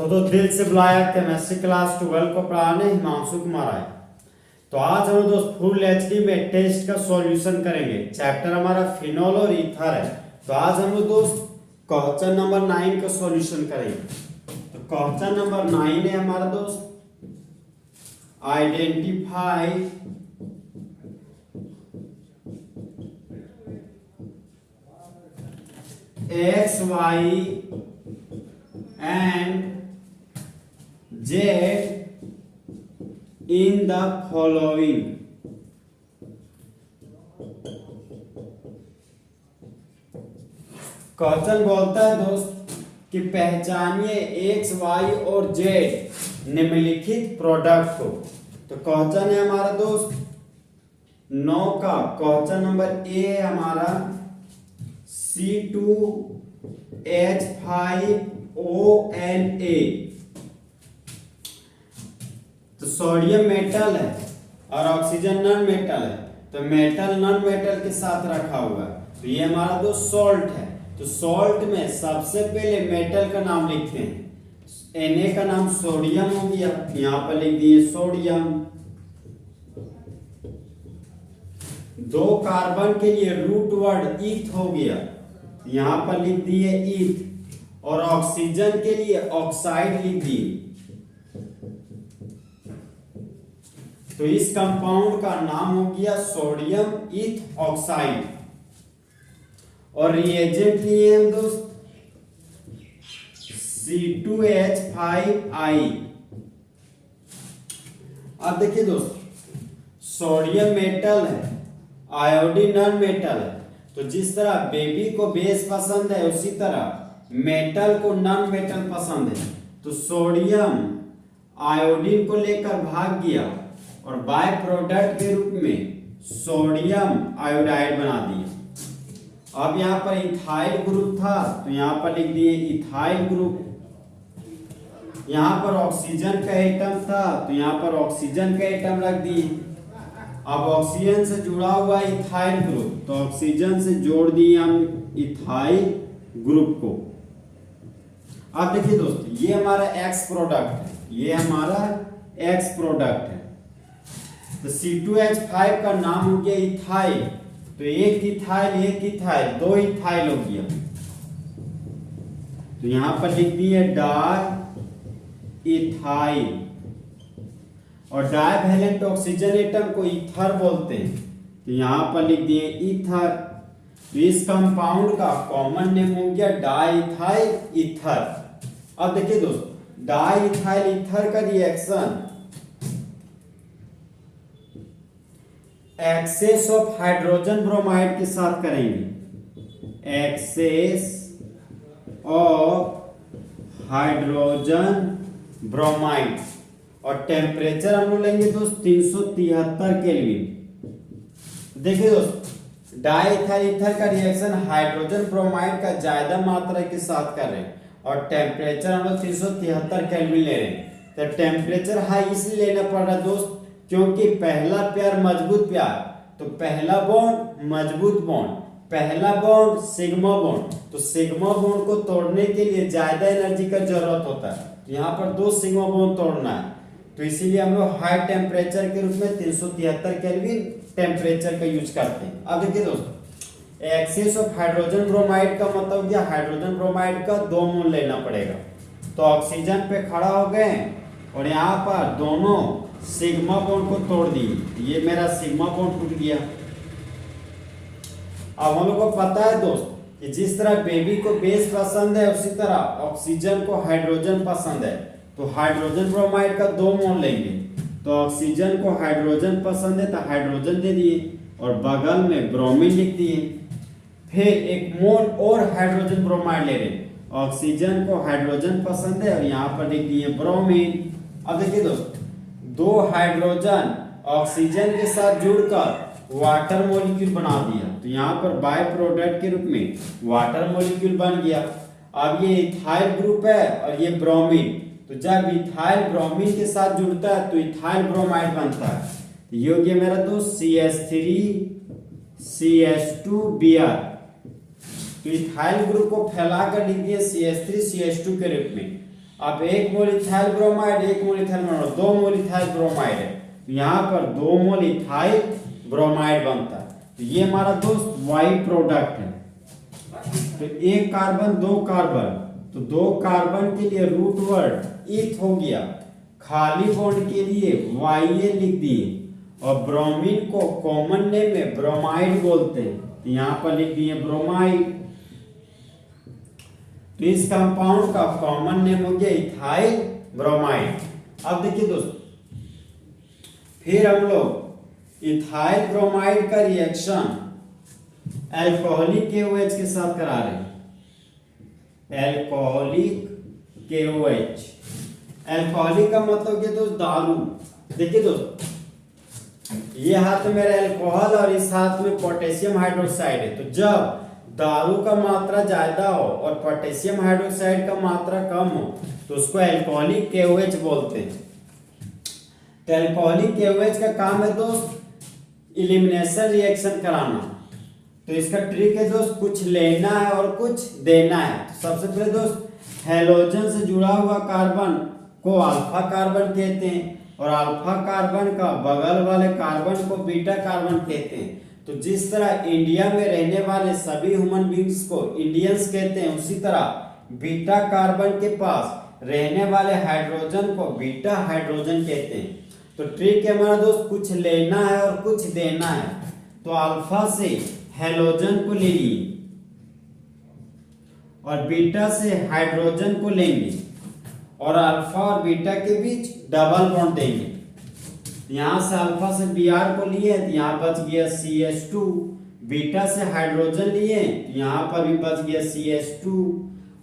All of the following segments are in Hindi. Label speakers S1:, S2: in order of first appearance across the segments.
S1: तो दिल से बुलाया केमिस्ट्री क्लास 12 को पढ़ाने हिमांशु कुमार आए। तो आज हम दोस्त फुल एचडी में टेस्ट का सॉल्यूशन करेंगे। चैप्टर हमारा फिनोल और ईथर है। तो आज हम लोग दोस्त क्वेश्चन नंबर 9 का सॉल्यूशन करेंगे। तो क्वेश्चन नंबर 9 है हमारा दोस्त, identify X Y and Z in the following. Question बोलता है दोस्त कि पहचानिए एक्स वाई और जेड निम्नलिखित प्रोडक्ट को। तो क्वेश्चन है हमारा दोस्त 9 का क्वेश्चन नंबर ए है हमारा C2H5ONA। तो सोडियम मेटल है और ऑक्सीजन नॉन मेटल है। तो मेटल नॉन मेटल के साथ रखा हुआ है। तो ये हमारा दोस्त सॉल्ट है। तो सॉल्ट में सबसे पहले मेटल का नाम लिखते हैं। Na का नाम सोडियम हो गया, यहाँ पर लिख दिए सोडियम। 2 कार्बन के लिए रूट वर्ड ईथ हो गया, यहाँ पर लिख दिए ईथ। और ऑक्सीजन के लिए ऑक्साइड लिख दिए। तो इस कंपाउंड का नाम हो गया सोडियम ईथ ऑक्साइड। और रिएजेंट लिए हम दोस्त C2H5I। अब देखिए दोस्त, सोडियम मेटल है, आयोडीन नॉन मेटल है। तो जिस तरह बेबी को बेस पसंद है उसी तरह मेटल को नॉन मेटल पसंद है। तो सोडियम आयोडीन को लेकर भाग गया और बाय प्रोडक्ट के रूप में सोडियम आयोडाइड बना दिया। अब यहाँ पर इथाइल ग्रुप था तो यहाँ पर लिख दिए इथाइल ग्रुप। यहाँ पर ऑक्सीजन का एटम था तो यहाँ पर ऑक्सीजन का एटम रख दिए। अब ऑक्सीजन से जुड़ा हुआ इथाइल ग्रुप, तो ऑक्सीजन से जोड़ दिए हम इथाइल ग्रुप को। अब देखिए दोस्त, ये हमारा एक्स प्रोडक्ट है, ये हमारा एक्स प्रोडक्ट है। तो C2H5 का नाम हो गया इथाइल। तो एक इथाइल 2 इथाइल हो गया। तो यहां पर लिख दिए डाई इथाइल। और डाइवैलेंट ऑक्सीजन एटम को ईथर बोलते हैं। तो यहां पर लिख दिए ईथर। तो इस कंपाउंड का कॉमन नेम हो गया डाइथाइल ईथर। अब देखिए दोस्त, डाइथाइल ईथर का reaction excess of hydrogen bromide के साथ करेंगे। Excess of hydrogen bromide. और टेम्परेचर हम लोग लेंगे दोस्त 373 केल्विन। देखिए दोस्त, डाइथाइल ईथर का रिएक्शन हाइड्रोजन ब्रोमाइड का ज्यादा मात्रा के साथ कर रहे हैं और टेम्परेचर हम लोग 373 केल्विन ले रहे हैं। तो टेम्परेचर हाई इसलिए लेना पड़ रहा है दोस्त क्योंकि पहला पेयर मजबूत पेयर। तो पहला बॉन्ड मजबूत बॉन्ड, पहला बॉन्ड सिग्मा बॉन्ड। तो सिग्मा बॉन्ड को तोड़ने के लिए ज्यादा एनर्जी का जरूरत होता है। तो यहाँ पर 2 सिग्मा बॉन्ड तोड़ना है। तो इसीलिए हम लोग हाई टेम्परेचर के रूप में 373 केल्विन टेम्परेचर का यूज करते हैं। अब देखिए दोस्तों, एक्सेस ऑफ हाइड्रोजन ब्रोमाइड का मतलब क्या, हाइड्रोजन ब्रोमाइड का 2 मोल लेना पड़ेगा। तो ऑक्सीजन पे खड़ा हो गए और यहाँ पर दोनों सिग्मा बॉन्ड को तोड़ दिए। ये मेरा सिग्मा बॉन्ड टूट गया। अब हम लोग को पता है दोस्त कि जिस तरह बेबी को बेस पसंद है उसी तरह ऑक्सीजन को हाइड्रोजन पसंद है। तो हाइड्रोजन ब्रोमाइड का 2 मोल लेंगे। तो ऑक्सीजन को हाइड्रोजन पसंद है तो हाइड्रोजन दे दिए और बगल में ब्रोमीन लिख दिए। फिर 1 मोल और हाइड्रोजन ब्रोमाइड ले रहे। ऑक्सीजन को हाइड्रोजन पसंद है और यहाँ पर लिख दिए ब्रोमीन। अब देखिए दोस्त, 2 हाइड्रोजन ऑक्सीजन के साथ जुड़कर वाटर मॉलिक्यूल बना दिया। तो यहाँ पर बाय प्रोडक्ट के रूप में वाटर मॉलिक्यूल बन गया। अब ये इथाइल ग्रुप है और ये ब्रोमीन। तो जब इथाइल ब्रोमीन के साथ जुड़ता है तो इथाइल ब्रोमाइड बनता है। तो ये हो गया मेरा दोस्त CH3CH2Br। तो इथाइल ग्रुप को फैलाकर लिख दिया CH3CH2 के रूप में। अब 1 मोल इथाइल ब्रोमाइड 1 मोल इथाइल ब्रोमाइड 2 मोल इथाइल ब्रोमाइड है, तो यहाँ पर 2 मोल इथाइल ब्रोमाइड बनता है। तो ये हमारा दोस्त वाई प्रोडक्ट है। तो एक कार्बन 2 कार्बन, तो 2 कार्बन के लिए रूट वर्ड इथ हो गया, खाली बॉन्ड के लिए वाई लिख दिए, और ब्रोमीन को कॉमन नेम में ब्रोमाइड बोलते हैं, तो यहाँ पर लिख दिए ब्रोमाइड। तो इस कंपाउंड का कॉमन नेम हो गया इथाइल ब्रोमाइड। अब देखिए दोस्तों, फिर हम लोग इथाइल ब्रोमाइड का रिएक्शन अल्कोहलिक KOH के साथ करा रहे हैं। अल्कोहलिक KOH, अल्कोहलिक का मतलब क्या दोस्त, दारू। देखिए दोस्त, ये हाथ में मेरा अल्कोहल और इस हाथ में पोटेशियम हाइड्रोक्साइड है। तो जब दारू का मात्रा ज्यादा हो और पोटेशियम हाइड्रोक्साइड का मात्रा कम हो तो उसको अल्कोहलिक KOH बोलते हैं। तो अल्कोहलिक KOH का काम है दोस्त इलिमिनेशन रिएक्शन कराना। तो इसका ट्रिक है दोस्त, कुछ लेना है और कुछ देना है। तो सबसे पहले दोस्त, हैलोजन से जुड़ा हुआ कार्बन को अल्फा कार्बन कहते हैं, और अल्फा कार्बन का बगल वाले कार्बन को बीटा कार्बन कहते हैं। तो जिस तरह इंडिया में रहने वाले सभी ह्यूमन बींग्स को इंडियंस कहते हैं, उसी तरह बीटा कार्बन के पास रहने वाले हाइड्रोजन को बीटा हाइड्रोजन कहते हैं। तो ट्रिक है हमारा दोस्त, कुछ लेना है और कुछ देना है। तो अल्फा से हैलोजन को ले लिए और बीटा से हाइड्रोजन को लेंगे, और अल्फा और बीटा के बीच डबल बॉन्ड देंगे। यहां से अल्फा से Br को लिए तो यहाँ बच गया CH2, बीटा से हाइड्रोजन लिए तो यहाँ पर भी बच गया CH2,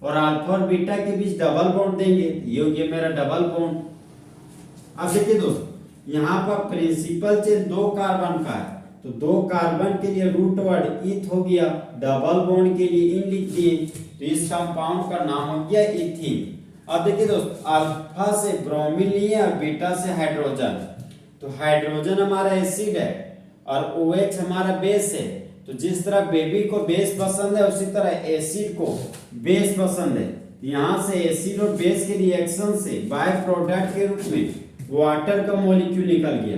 S1: और अल्फा और बीटा के बीच डबल बॉन्ड देंगे, ये हो गया मेरा डबल बॉन्ड। अब देखिए दोस्त, यहाँ पर प्रिंसिपल चेंज 2 कार्बन का है, तो 2 कार्बन के लिए रूट वर्ड इथ हो गया, डबल बॉन्ड के लिए इन लिख दिए, तो इस कंपाउंड का नाम हो गया इथीन। अब देखिए दोस्त, अल्फा से ब्रोमीन लिए और बीटा से हाइड्रोजन। तो हाइड्रोजन हमारा एसिड है और OH हमारा बेस है। तो जिस तरह बेबी को बेस पसंद है उसी तरह एसिड को बेस पसंद है। यहाँ से एसिड और बेस के रिएक्शन से बाय प्रोडक्ट के रूप में वाटर का मॉलिक्यूल निकल गया।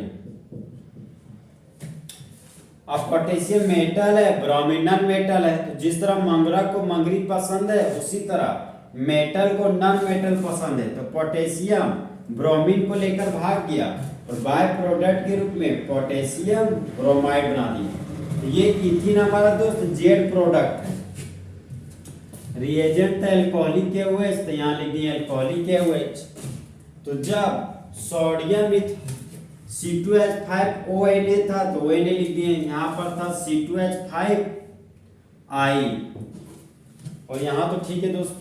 S1: अब पोटेशियम मेटल है, ब्रोमीन नॉन मेटल है। तो जिस तरह मंगरा को मंगरी पसंद है उसी तरह मेटल को नॉन मेटल पसंद है। तो पोटेशियम ब्रोमीन को लेकर भाग गया और बाय प्रोडक्ट के रूप में पोटेशियम ब्रोमाइड बना दिया। तो ये इथीन हमारा दोस्त जेड प्रोडक्ट है। रिएजेंट है अल्कोहलिक KOH, तो यहाँ लिख दिए अल्कोहलिक KOH। तो जब सोडियम C2H5ONa था तो ONa लिख दिए, यहाँ पर था C2H5I, और यहाँ तो ठीक है दोस्त।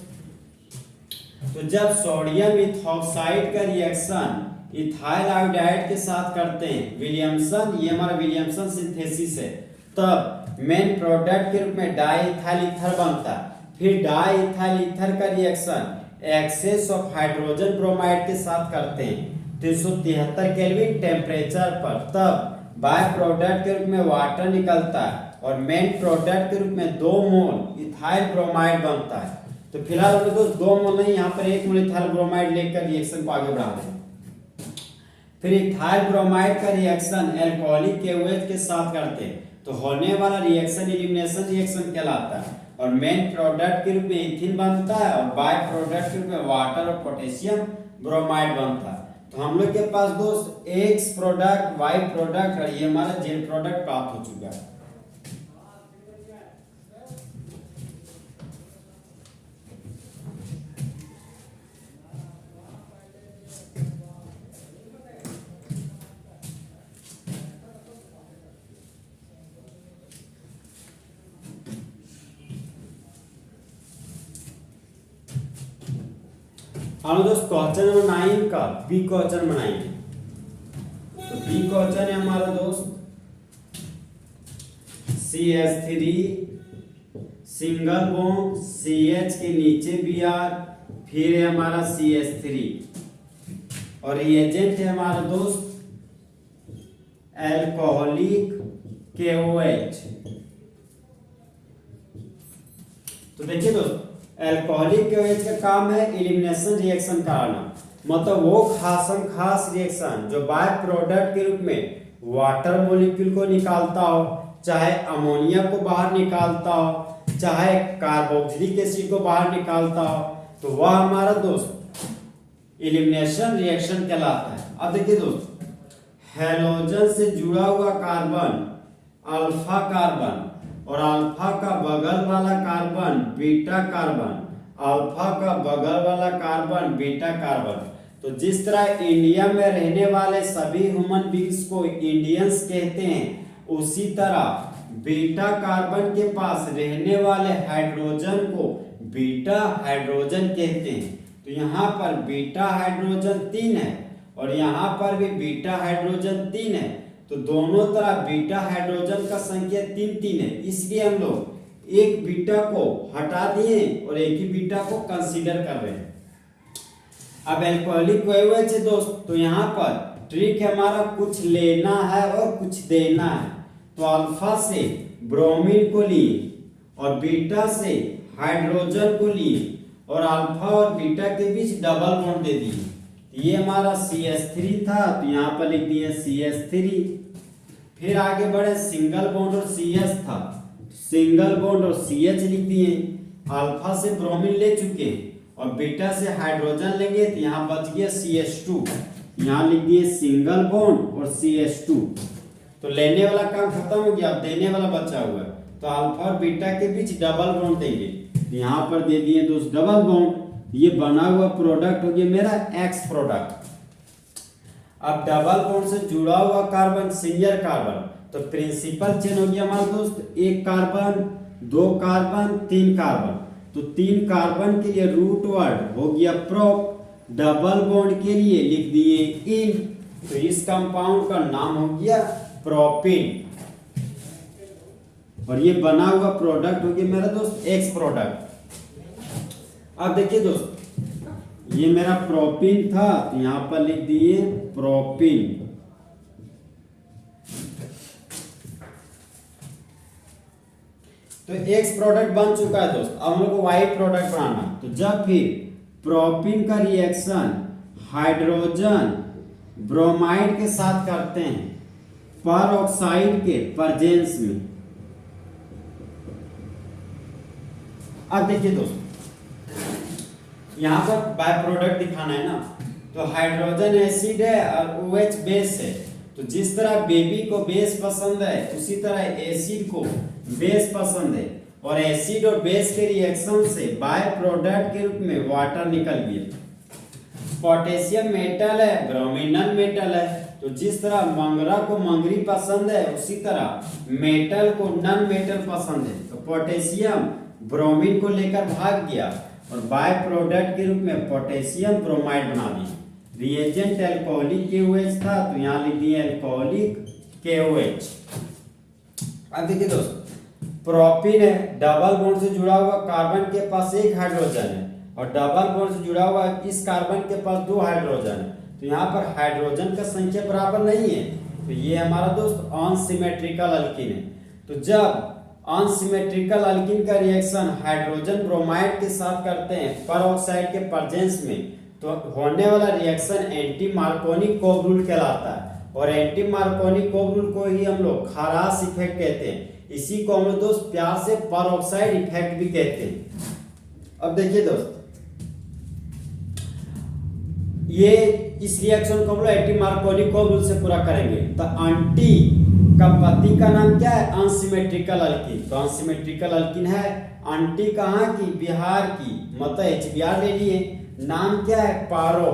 S1: तो जब सोडियम इथॉक्साइड का रिएक्शन इथाइल आयोडाइड के साथ करते हैं विलियमसन, ये हमारा विलियमसन सिंथेसिस है, तब मेन प्रोडक्ट के रूप में डाईइथाइल ईथर बनता है। फिर डाईइथाइल ईथर का reaction excess of hydrogen bromide के साथ करते हैं 373 केल्विन टेम्परेचर पर, तब बाय प्रोडक्ट के रूप में वाटर निकलता है और मेन प्रोडक्ट के रूप में 2 मोल इथाइल ब्रोमाइड बनता है। तो फिलहाल हम दोस्त 2 मोल नहीं, यहाँ पर 1 मोल इथाइल ब्रोमाइड लेकर रिएक्शन को आगे बढ़ा रहे हैं। फिर इथाइल ब्रोमाइड का रिएक्शन अल्कोहलिक KOH के साथ करते हैं तो होने वाला रिएक्शन एलिमिनेशन रिएक्शन कहलाता है, और मेन प्रोडक्ट के रूप में इथिन बनता है और बाय प्रोडक्ट के रूप में वाटर और पोटेशियम ब्रोमाइड बनता है। तो हम लोग के पास दोस्त X प्रोडक्ट, Y प्रोडक्ट और ये हमारा Z प्रोडक्ट प्राप्त हो चुका है। हम दोस्त क्वेश्चन नंबर 9 का बी क्वेश्चन बनाएंगे। तो बी क्वेश्चन है हमारा दोस्त CH3 सिंगल बॉन्ड CH के नीचे Br, फिर है हमारा CH3 और रिएजेंट है हमारा दोस्त अल्कोहलिक KOH। तो देखिए दोस्त अल्कोहलिक OH का काम है एलिमिनेशन रिएक्शन कराना, मतलब वो खास रिएक्शन जो बाय प्रोडक्ट के रूप में वाटर मॉलिक्यूल को निकालता हो, चाहे अमोनिया को बाहर निकालता हो, चाहे कार्बोक्सिलिक एसिड को बाहर निकालता हो, तो वह हमारा दोस्त एलिमिनेशन रिएक्शन कहलाता है। अब देखिए दोस्त, हैलोजन से जुड़ा हुआ कार्बन अल्फा कार्बन और अल्फा का बगल वाला कार्बन बीटा कार्बन, अल्फा का बगल वाला कार्बन बीटा कार्बन। तो जिस तरह इंडिया में रहने वाले सभी ह्यूमन बींग्स को इंडियंस कहते हैं, उसी तरह बीटा कार्बन के पास रहने वाले हाइड्रोजन को बीटा हाइड्रोजन कहते हैं। तो यहाँ पर बीटा हाइड्रोजन 3 है और यहाँ पर भी बीटा हाइड्रोजन 3 है, तो दोनों तरफ बीटा हाइड्रोजन का संख्या 3 है, इसलिए हम लोग एक बीटा को हटा दिए और एक ही बीटा को कंसीडर कर रहे हैं। अब अल्कोहलिक OH है दोस्त, तो यहाँ पर ट्रिक है हमारा, कुछ लेना है और कुछ देना है। तो अल्फा से ब्रोमीन को लिए और बीटा से हाइड्रोजन को लिए और अल्फा और बीटा के बीच डबल बॉन्ड दे दिए। ये हमारा CH3 था, तो यहाँ पर लिख दिए CH3। फिर आगे बढ़े, सिंगल बॉन्ड और CH था, सिंगल बॉन्ड और CH लिख दिए। अल्फा से ब्रोमीन ले चुके और बीटा से हाइड्रोजन लेंगे, तो यहाँ बच गया CH2, यहाँ लिख दिए सिंगल बॉन्ड और CH2। तो लेने वाला काम खत्म हो गया, अब देने वाला बचा हुआ है, तो अल्फा और बीटा के बीच डबल बॉन्ड देंगे, यहाँ पर दे दिए दोस्त डबल बॉन्ड। ये बना हुआ प्रोडक्ट हो गया मेरा X प्रोडक्ट। अब डबल बॉन्ड से जुड़ा हुआ कार्बन सिंगल कार्बन, तो प्रिंसिपल चेन हो गया हमारा दोस्त, 1 कार्बन 2 कार्बन 3 कार्बन। तो 3 कार्बन के लिए रूट वर्ड हो गया प्रोप, डबल बॉन्ड के लिए लिख दिए इन, तो इस कंपाउंड का नाम हो गया प्रोपिन। और ये बना हुआ प्रोडक्ट हो गया मेरा दोस्त X प्रोडक्ट। अब देखिए दोस्त, ये मेरा प्रोपिन था, तो यहां पर लिख दिए प्रोपिन। तो X प्रोडक्ट बन चुका है दोस्त, अब हम लोग को Y प्रोडक्ट बनाना। तो जब भी प्रोपिन का रिएक्शन हाइड्रोजन ब्रोमाइड के साथ करते हैं पर ऑक्साइड के प्रेजेंस में, अब देखिए दोस्त, यहाँ पर बाय प्रोडक्ट दिखाना है ना, तो हाइड्रोजन एसिड है और OH बेस है। तो जिस तरह बेबी को बेस पसंद है, उसी तरह एसिड को बेस पसंद है, और एसिड और बेस के रिएक्शन से बाय प्रोडक्ट के रूप में वाटर निकल गया। पोटेशियम मेटल है, ब्रोमीन नॉन मेटल है, तो जिस तरह मंगरा को मंगरी पसंद है, उसी तरह मेटल को नॉन मेटल पसंद है। तो पोटेशियम ब्रोमीन को लेकर भाग गया और बाय प्रोडक्ट के रूप में पोटेशियम ब्रोमाइड बना दिया। रिएजेंट अल्कोहलिक KOH था, तो यहाँ लिख दिए अल्कोहलिक KOH। अब देखिए दोस्त, प्रोपिन है, डबल बॉन्ड से जुड़ा हुआ कार्बन के पास 1 हाइड्रोजन है और डबल बॉन्ड से जुड़ा हुआ इस कार्बन के पास 2 हाइड्रोजन है। तो यहाँ पर हाइड्रोजन का संख्या बराबर नहीं है, तो ये हमारा दोस्त अनसिमेट्रिकल अल्कीन है। तो जब अनसिमेट्रिकल अल्कीन का रिएक्शन हाइड्रोजन ब्रोमाइड के साथ करते हैं पर ऑक्साइड के प्रेजेंस में, तो होने वाला reaction anti Markovnikov rule कहलाता है, और एंटी मार्कोनी कोव रूल को ही हम लोग खारास इफेक्ट कहते हैं। इसी को हम लोग दोस्त प्यार से पर ऑक्साइड इफेक्ट भी कहते हैं। अब देखिए दोस्त, ये इस रिएक्शन को हम लोग एंटी मार्कोनी कोव रूल से पूरा करेंगे। तो एंटी का पति का नाम क्या है? Unsymmetrical alkyne. तो अनसिमेट्रिकल अल्कीन है। एंटी कहाँ की? बिहार की, मतलब HBr ले लिए। नाम क्या है? पारो।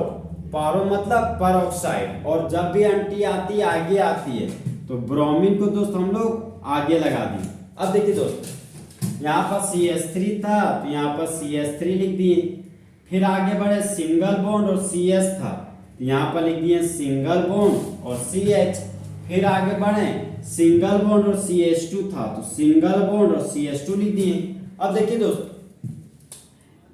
S1: पारो मतलब पर ऑक्साइड, और जब भी एंटी आती है आगे आती है, तो ब्रोमीन को दोस्त हम लोग आगे लगा दिए। अब देखिए दोस्त, यहाँ पर CH3 था, तो यहाँ पर CH3 लिख दिए। फिर आगे बढ़े, सिंगल बॉन्ड और CH था, तो यहाँ पर लिख दिए सिंगल बॉन्ड और CH। फिर आगे बढ़े, सिंगल बॉन्ड और CH2 था, तो सिंगल बॉन्ड और CH2 लिख दिए। अब देखिए दोस्त,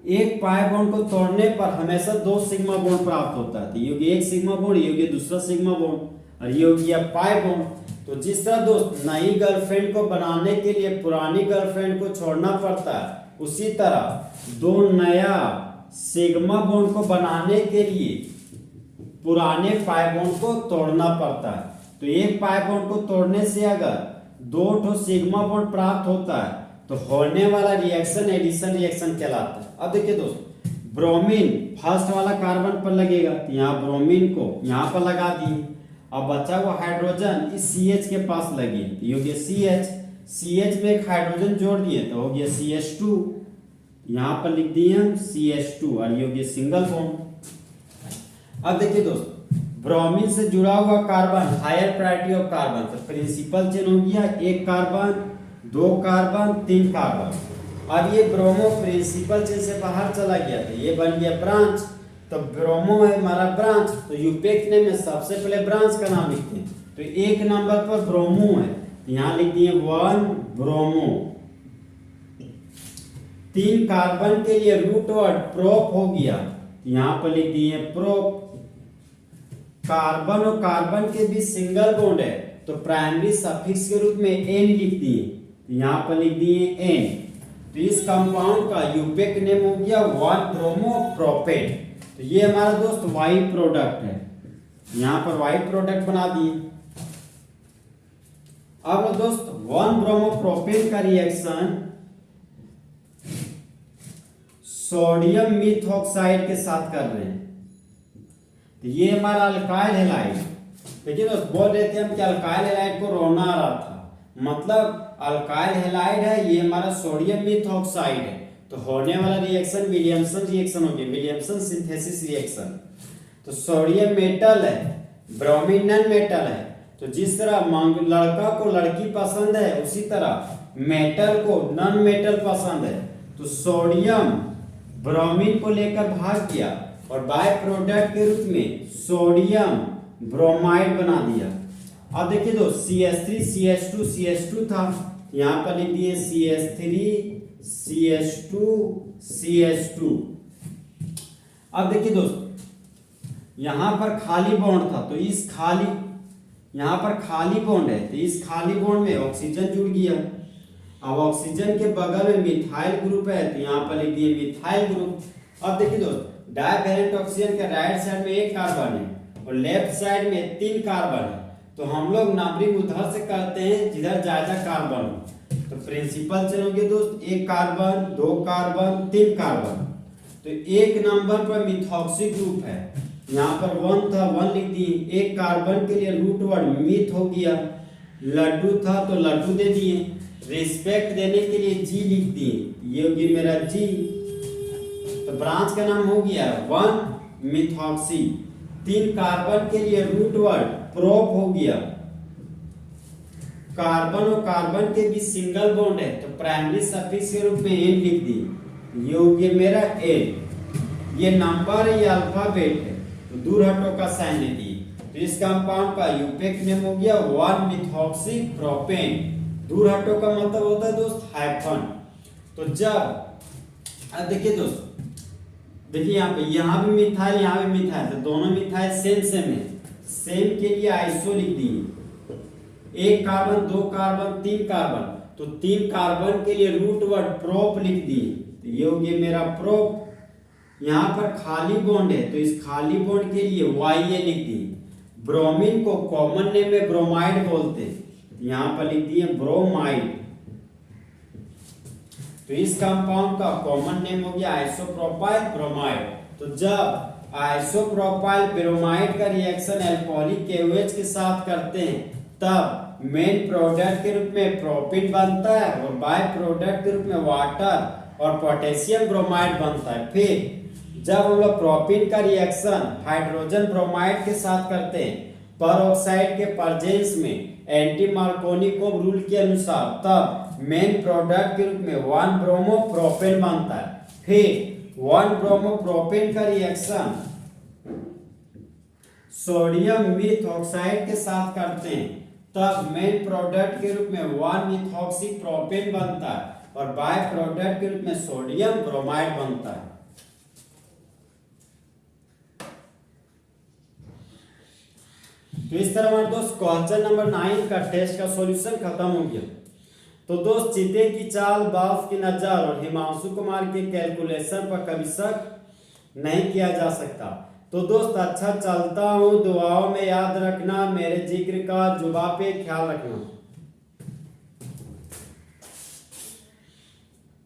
S1: एक पाई बॉन्ड को तोड़ने पर हमेशा 2 सिग्मा बॉन्ड प्राप्त होता है। तो ये हो गया एक सिग्मा बॉन्ड, ये हो गया दूसरा सिग्मा बॉन्ड, और ये हो गया पाई बॉन्ड। तो जिस तरह दोस्त नई गर्लफ्रेंड को बनाने के लिए पुरानी गर्लफ्रेंड को छोड़ना पड़ता है, उसी तरह दो नया सिग्मा बॉन्ड को बनाने के लिए पुराने पाई बॉन्ड को तोड़ना पड़ता है। तो एक पाई बॉन्ड को तोड़ने से अगर दो ठो सिग्मा बॉन्ड प्राप्त होता है तो होने वाला रिएक्शन एडिशन रिएक्शन कहलाता है। अब देखिए दोस्त, ब्रोमीन फर्स्ट वाला कार्बन पर लगेगा, तो यहाँ ब्रोमीन को यहाँ पर लगा दिए। अब बचा हुआ हाइड्रोजन इस CH के पास लगी, तो ये हो गया CH में एक हाइड्रोजन जोड़ दिए तो हो गया CH2, यहाँ पर लिख दिए हम CH2 और ये हो गया सिंगल बॉन्ड। अब देखिए दोस्त, ब्रोमीन से जुड़ा हुआ carbon higher priority of carbon, तो प्रिंसिपल चेन हो गया, एक कार्बन, दो कार्बन, तीन कार्बन। अब ये ब्रोमो प्रिंसिपल चेन से बाहर चला गया तो ये बन गया ब्रांच, तो ब्रोमो है हमारा ब्रांच, तो यूपेक ने में सबसे पहले ब्रांच का नाम लिखते हैं। तो एक नंबर पर ब्रोमो है, यहाँ लिख दिए 1 ब्रोमो। तीन कार्बन के लिए रूट वर्ड प्रोप हो गया, यहाँ पर लिख दिए प्रोप। कार्बन और कार्बन के बीच सिंगल बॉन्ड है तो प्राइमरी सफिक्स के रूप में एन लिख दिए, यहाँ पर लिख दिए एन। तो इस कंपाउंड का यूपेक नेम हो गया 1 ब्रोमो प्रोपेन। तो ये हमारा दोस्त वाई प्रोडक्ट है, यहाँ पर वाई प्रोडक्ट बना दिए। अब दोस्त 1 ब्रोमो प्रोपेन का रिएक्शन सोडियम मिथॉक्साइड के साथ कर रहे हैं, तो ये हमारा अल्काइल हैलाइड। देखिए दोस्त, बोल रहे थे हम कि अल्काइल हैलाइड को रोना आ रहा था, मतलब अल्काइल हैलाइड है, ये हमारा सोडियम मिथॉक्साइड है, तो होने वाला रिएक्शन विलियमसन रिएक्शन हो गया, विलियमसन सिंथेसिस रिएक्शन। तो सोडियम मेटल है, ब्रोमीन नॉन मेटल है, तो जिस तरह लड़का को लड़की पसंद है उसी तरह मेटल को नॉन मेटल पसंद है। तो सोडियम ब्रोमीन को लेकर भाग गया और बाय प्रोडक्ट के रूप में सोडियम ब्रोमाइड बना दिया। अब देखिए दोस्त, CH3 CH2 CH2 था, यहाँ पर लिख दिए CH3 CH2 CH2। अब देखिए दोस्त, यहाँ पर खाली बॉन्ड था, तो इस खाली, यहाँ पर खाली बॉन्ड है तो इस खाली बॉन्ड में ऑक्सीजन जुड़ गया। अब ऑक्सीजन के बगल में मिथाइल ग्रुप है तो यहाँ पर लिख दिए मिथाइल ग्रुप। अब देखिए दोस्त, डाइवैलेंट ऑक्सीजन के राइट साइड में एक कार्बन है और लेफ्ट साइड में 3 कार्बन है, तो हम लोग नंबरिंग उधर से करते हैं जिधर ज्यादा कार्बन हो। तो प्रिंसिपल चेन हो गया दोस्त, एक कार्बन, दो कार्बन, 3 कार्बन। तो एक नंबर पर मिथॉक्सी ग्रुप है, यहाँ पर 1 था 1 लिख दिए। एक कार्बन के लिए रूट वर्ड मिथ हो गया, लड्डू था तो लड्डू दे दिए, रिस्पेक्ट देने के लिए जी लिख दिए, ये हो गया मेरा जी। तो ब्रांच का नाम हो गया 1 मिथॉक्सी। 3 कार्बन के लिए रूट वर्ड प्रोप हो गया, कार्बन और कार्बन के बीच सिंगल बॉन्ड है तो प्राइमरी सफिक्स के रूप में एन लिख दी, ये हो गया मेरा एन। ये नंबर है, ये अल्फाबेट है, तो दूर हटो का साइन दे दिए। तो इस कंपाउंड का यूपेक नेम हो गया 1 मिथॉक्सी प्रोपेन। दूर हटो का मतलब होता है दोस्त हाइफन। तो जब अब देखिए दोस्त, देखिए यहाँ भी मिथाइल, यहाँ भी मिथाइल, तो दोनों मिथाइल सेम है, सेम के लिए आइसो लिख दिए। एक कार्बन, दो कार्बन, 3 कार्बन, तो 3 कार्बन के लिए रूट वर्ड प्रोप लिख दिए, तो ये हो गया मेरा प्रोप। यहाँ पर खाली बॉन्ड है तो इस खाली बॉन्ड के लिए YA लिख दिए। ब्रोमीन को कॉमन नेम में ब्रोमाइड बोलते हैं, यहाँ पर लिख दिए ब्रोमाइड। तो इस कंपाउंड का कॉमन नेम हो गया आइसोप्रोपाइल ब्रोमाइड। तो जब आइसोप्रोपाइल ब्रोमाइड का रिएक्शन अल्कोहलिक KOH के साथ करते हैं तब मेन प्रोडक्ट के रूप में प्रोपिन बनता है और बाय प्रोडक्ट के रूप में वाटर और पोटेशियम ब्रोमाइड बनता है। फिर जब हम लोग प्रोपिन का रिएक्शन हाइड्रोजन ब्रोमाइड के साथ करते हैं परऑक्साइड के प्रेजेंस में एंटी मार्कोनिकोव रूल के अनुसार, तब मेन प्रोडक्ट के रूप में 1 ब्रोमो प्रोपेन बनता है। फिर 1 ब्रोमो प्रोपेन का रिएक्शन सोडियम मिथॉक्साइड के साथ करते हैं तब मेन प्रोडक्ट के रूप में 1 मिथॉक्सी प्रोपेन बनता है और बाय प्रोडक्ट के रूप में सोडियम ब्रोमाइड बनता है। तो इस तरह हमारे दोस्त क्वेश्चन नंबर 9 का टेस्ट का सॉल्यूशन खत्म हो गया। तो दोस्त चीते की चाल, बाफ की नजर और हिमांशु कुमार के कैलकुलेशन पर कभी शक नहीं किया जा सकता। तो दोस्त अच्छा चलता हूँ, दुआओं में याद रखना, मेरे जिक्र का जुबा पे ख्याल रखना।